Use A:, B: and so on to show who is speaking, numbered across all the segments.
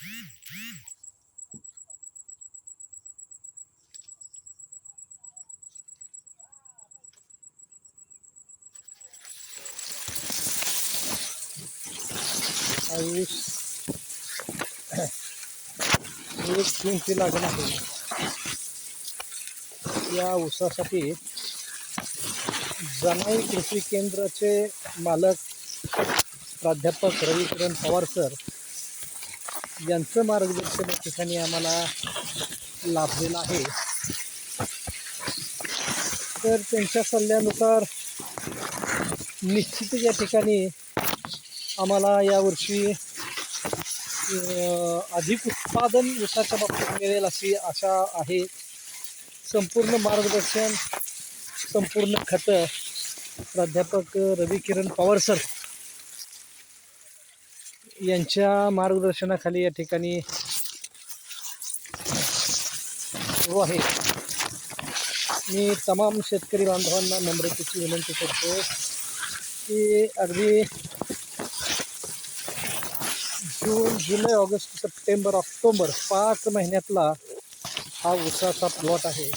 A: ऊस 1 जूनची लागण आहे. या ऊसासाठी जनाई कृषी केंद्राचे मालक प्राध्यापक रविकिरण पवार सर यांचं मार्गदर्शन या ठिकाणी आम्हाला लाभलेलं आहे. तर त्यांच्या सल्ल्यानुसार निश्चितच या ठिकाणी आम्हाला यावर्षी अधिक उत्पादन ऊसाच्या बाबतीत मिळेल अशी आशा आहे. संपूर्ण मार्गदर्शन, संपूर्ण खतं प्राध्यापक रविकिरण पवार सर यांच्या मार्गदर्शनाखाली या ठिकाणी सुरू आहे. मी तमाम शेतकरी बांधवांना नम्रतेची विनंती करतो की अगदी जून, जुलै, ऑगस्ट, सप्टेंबर, ऑक्टोबर 5 महिन्यातला हा ऊसाचा प्लॉट आहे.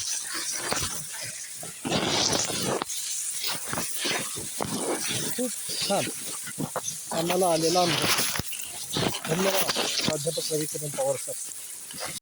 A: खूप छान आम्हाला आलेला अनुभव. धन्यवाद प्राध्यापक रविकिरण पवार सर.